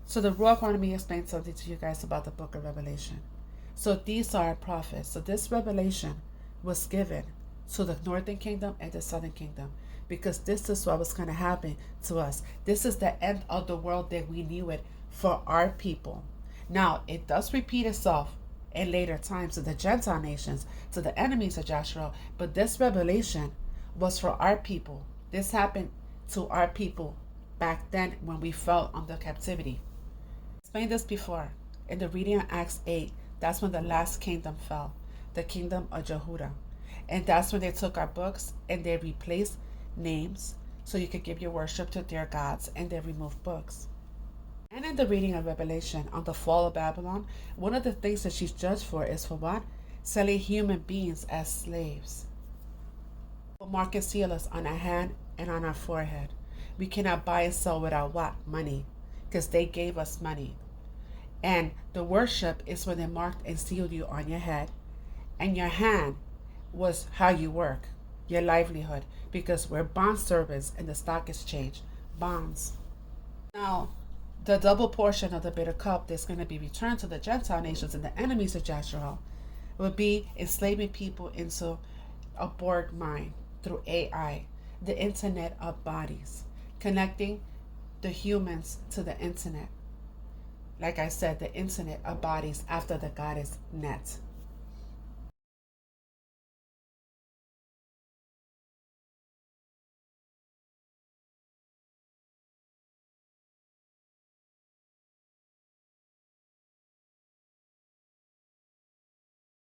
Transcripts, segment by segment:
So the Ruach wanted me to explain something to you guys about the book of Revelation. So these are prophets. So this revelation was given to the northern kingdom and the southern kingdom, because this is what was going to happen to us. This is the end of the world that we knew it for our people. Now, it does repeat itself in later times to the Gentile nations, to the enemies of Joshua, but this revelation was for our people. This happened to our people back then when we fell under captivity. I explained this before. In the reading of Acts 8, that's when the last kingdom fell, the kingdom of Jehudah. And that's when they took our books and they replaced names so you could give your worship to their gods, and they removed books. And in the reading of Revelation on the fall of Babylon, one of the things that she's judged for is for what? Selling human beings as slaves. Mark and seal us on our hand and on our forehead. We cannot buy and sell without what? Money. Because they gave us money. And the worship is when they marked and sealed you on your head. And your hand was how you work, your livelihood. Because we're bond servants in the stock exchange. Bonds. Now, the double portion of the bitter cup that's going to be returned to the Gentile nations and the enemies of Joshua will be enslaving people into a Borg mind through AI, the internet of bodies, connecting the humans to the internet. Like I said, the internet of bodies after the goddess net.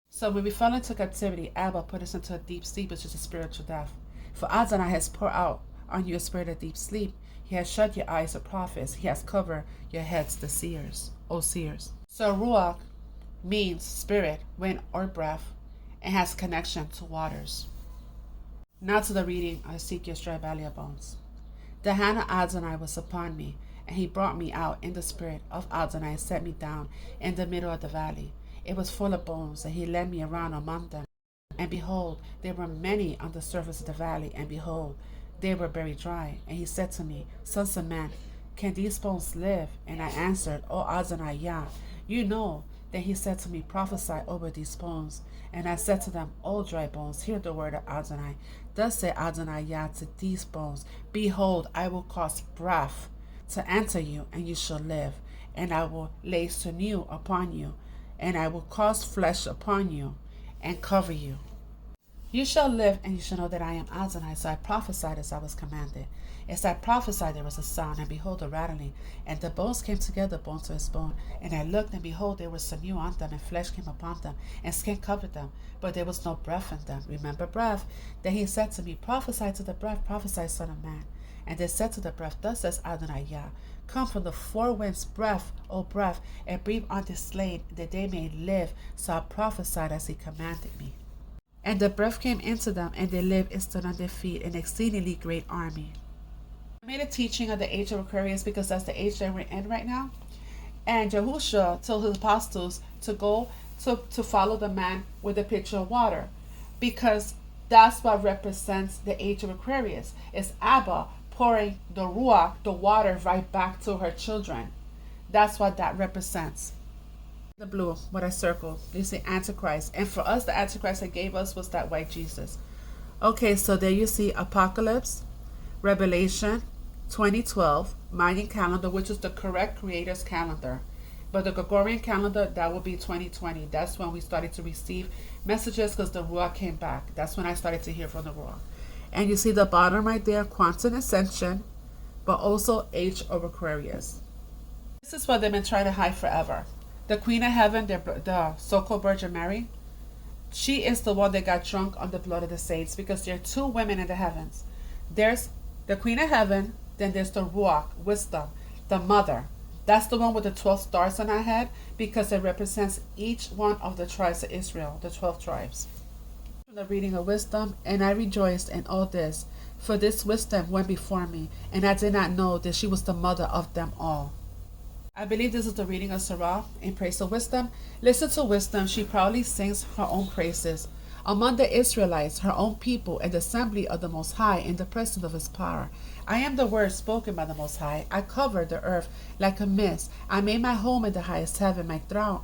So when we fell into captivity, Abba put us into a deep sleep, which is a spiritual death. For Adonai has poured out on you a spirit of deep sleep. He has shut your eyes, the prophets. He has covered your heads, the seers, O seers. So Ruach means spirit, wind, or breath, and has connection to waters. Now to the reading of Ezekiel's dry valley of bones. The hand of Adonai was upon me, and he brought me out in the spirit of Adonai and set me down in the middle of the valley. It was full of bones, and he led me around among them. And behold, there were many on the surface of the valley, and behold, they were very dry. And he said to me, Sons of man, can these bones live? And I answered, O Adonai, Yah, you know. Then he said to me, Prophesy over these bones. And I said to them, O dry bones, hear the word of Adonai. Thus said Adonai, Yah, to these bones, Behold, I will cause breath to enter you, and you shall live. And I will lay sinew upon you, and I will cause flesh upon you, and cover you. You shall live, and you shall know that I am Adonai. So I prophesied as I was commanded. As I prophesied, there was a sound, and behold, a rattling. And the bones came together, bone to his bone. And I looked, and behold, there was sinew on them, and flesh came upon them, and skin covered them. But there was no breath in them. Remember breath. Then he said to me, Prophesy to the breath, prophesy, son of man. And they said to the breath, Thus says Adonai, Yah, Come from the four winds, breath, O breath, and breathe on the slain, that they may live. So I prophesied as he commanded me. And the breath came into them, and they lived and stood on their feet, an exceedingly great army. I made a teaching of the age of Aquarius because that's the age that we're in right now. And Yahushua told his apostles to go to follow the man with the pitcher of water, because that's what represents the age of Aquarius. It's Abba pouring the Ruach, the water, right back to her children. That's what that represents. The blue, what I circled, you see Antichrist. And for us, the Antichrist that gave us was that white Jesus. Okay, so there you see Apocalypse, Revelation, 2012, Mayan calendar, which is the correct creator's calendar. But the Gregorian calendar, that will be 2020. That's when we started to receive messages because the Ruach came back. That's when I started to hear from the Ruach. And you see the bottom right there, quantum ascension, but also age of Aquarius. This is what they've been trying to hide forever. The Queen of Heaven, the so-called Virgin Mary, she is the one that got drunk on the blood of the saints, because there are two women in the heavens. There's the Queen of Heaven, then there's the Ruach, wisdom, the mother. That's the one with the 12 stars on her head, because it represents each one of the tribes of Israel, the 12 tribes. The reading of wisdom, and I rejoiced in all this, for this wisdom went before me, and I did not know that she was the mother of them all. I believe this is the reading of Sarah in praise of wisdom. Listen to wisdom. She proudly sings her own praises among the Israelites, her own people, in the assembly of the Most High, in the presence of his power. I am the word spoken by the Most High. I covered the earth like a mist. I made my home in the highest heaven, my throne,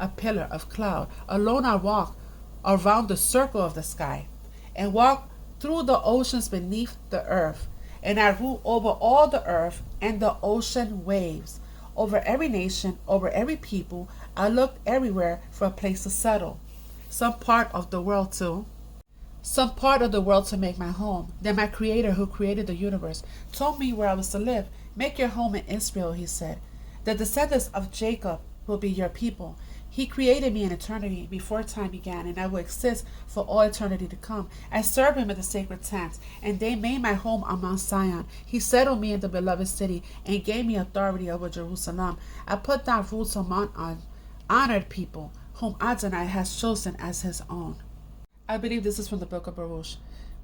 a pillar of cloud. Alone I walk around the circle of the sky, and walk through the oceans beneath the earth. And I rule over all the earth and the ocean waves, over every nation, over every people. I looked everywhere for a place to settle, some part of the world to make my home. Then my Creator, who created the universe, told me where I was to live. Make your home in Israel, he said. The descendants of Jacob will be your people. He created me in eternity before time began, and I will exist for all eternity to come. I served him in the sacred tents, and they made my home on Mount Zion. He settled me in the beloved city and gave me authority over Jerusalem. I put down roots among honored people, whom Adonai has chosen as his own. I believe this is from the book of Baruch.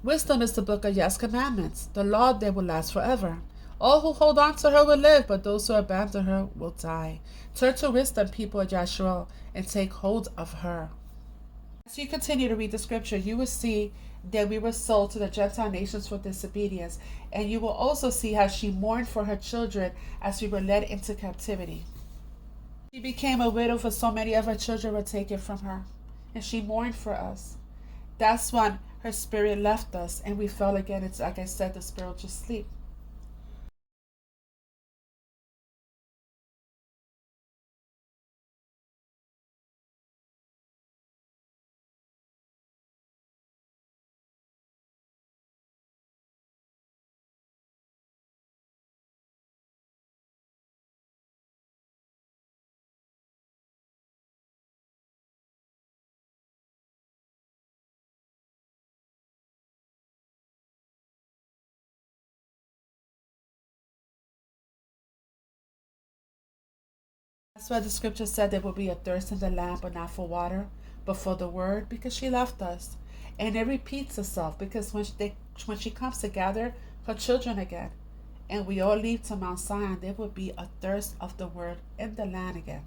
Wisdom is the book of Yah's commandments, the law that will last forever. All who hold on to her will live, but those who abandon her will die. Turn to wisdom, people of Yahshua, and take hold of her. As you continue to read the scripture, you will see that we were sold to the Gentile nations for disobedience, and you will also see how she mourned for her children as we were led into captivity. She became a widow, for so many of her children were taken from her, and she mourned for us. That's when her spirit left us, and we fell again into, like I said, the spiritual sleep. That's why the scripture said there will be a thirst in the land, but not for water, but for the word, because she left us. And it repeats itself, because when she comes to gather her children again, and we all leave to Mount Zion, there will be a thirst of the word in the land again.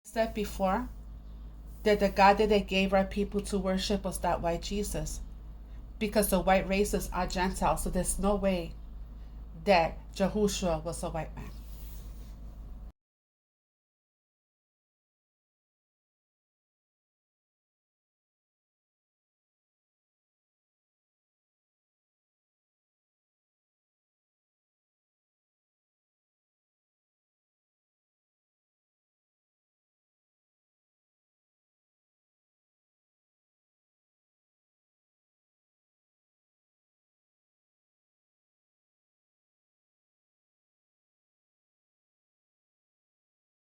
Said before that the God that they gave our people to worship was that white Jesus, because the white races are Gentiles, so there's no way that Jehoshua was a white man.